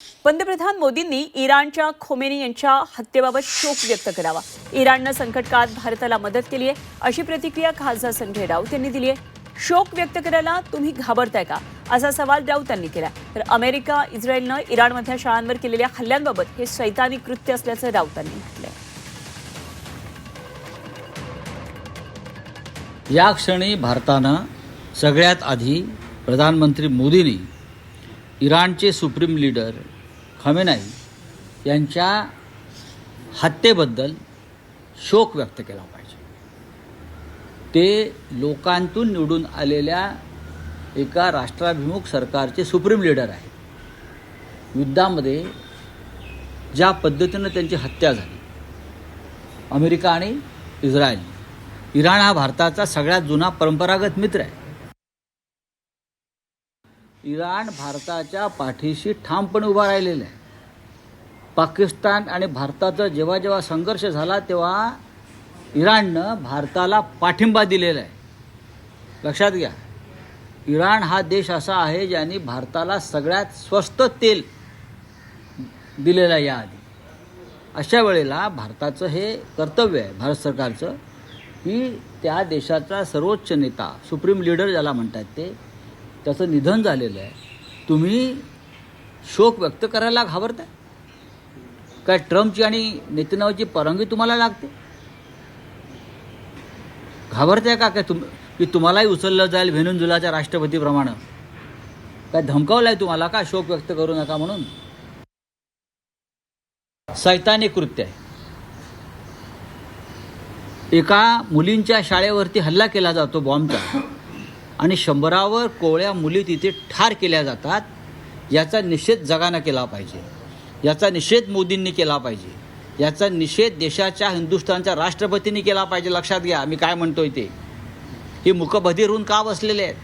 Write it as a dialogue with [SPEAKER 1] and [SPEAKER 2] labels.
[SPEAKER 1] पंतप्रधान मोदींनी इराणच्या खोमेनी यांच्या हत्येबाबत शोक व्यक्त करावा. इराणनं संकटकाळात भारताला मदत केली आहे अशी प्रतिक्रिया खासदार संजय राऊत यांनी दिली आहे. शोक व्यक्त करायला तुम्ही घाबरताय का असा सवाल राऊत यांनी केला. तर अमेरिका इस्रायलनं इराणमधल्या शाळांवर केलेल्या हल्ल्यांबाबत हे शैतानी कृत्य असल्याचं राऊतांनी म्हटलंय.
[SPEAKER 2] या क्षणी भारतानं सगळ्यात आधी प्रधानमंत्री मोदींनी इराणचे सुप्रीम लीडर खमेनाई यांच्या हत्येबद्दल शोक व्यक्त केला पाहिजे. ते लोकांतून निवडून आलेल्या एका राष्ट्राभिमुख सरकारचे सुप्रीम लीडर आहेत. युद्धामध्ये ज्या पद्धतीनं त्यांची हत्या झाली, अमेरिका आणि इस्रायल, इराण हा भारताचा सगळ्यात जुना परंपरागत मित्र आहे. इराण भारताच्या पाठीशी ठामपणे उभा राहिलेला आहे. पाकिस्तान आणि भारताचा जेव्हा जेव्हा संघर्ष झाला तेव्हा इराणनं भारताला पाठिंबा दिलेला आहे. लक्षात घ्या, इराण हा देश असा आहे ज्यांनी भारताला सगळ्यात स्वस्त तेल दिलेलं आहे याआधी. अशा वेळेला भारताचं हे कर्तव्य आहे, भारत सरकारचं, की त्या देशाचा सर्वोच्च नेता, सुप्रीम लीडर ज्याला म्हणतात ते, त्याचं निधन झालेलं आहे. तुम्ही शोक व्यक्त करायला घाबरताय काय? ट्रम्पची आणि नेतन्याहूची परवानगी तुम्हाला लागते? घाबरताय का काय की तुम्हालाही उचललं जाईल व्हेनेझुएलाच्या राष्ट्रपतीप्रमाणे? काय धमकावलं आहे तुम्हाला का शोक व्यक्त करू नका म्हणून? शैतानी कृत्य आहे. एका मुलींच्या शाळेवरती हल्ला केला जातो बॉम्बचा आणि 100वर कोवळ्या मुली तिथे ठार केल्या जातात. याचा निषेध जगानं केला पाहिजे. याचा निषेध मोदींनी केला पाहिजे. याचा निषेध देशाच्या हिंदुस्थानच्या राष्ट्रपतींनी केला पाहिजे. लक्षात घ्या मी काय म्हणतोय ते. हे मूकबधीर होऊन का बसलेले आहेत?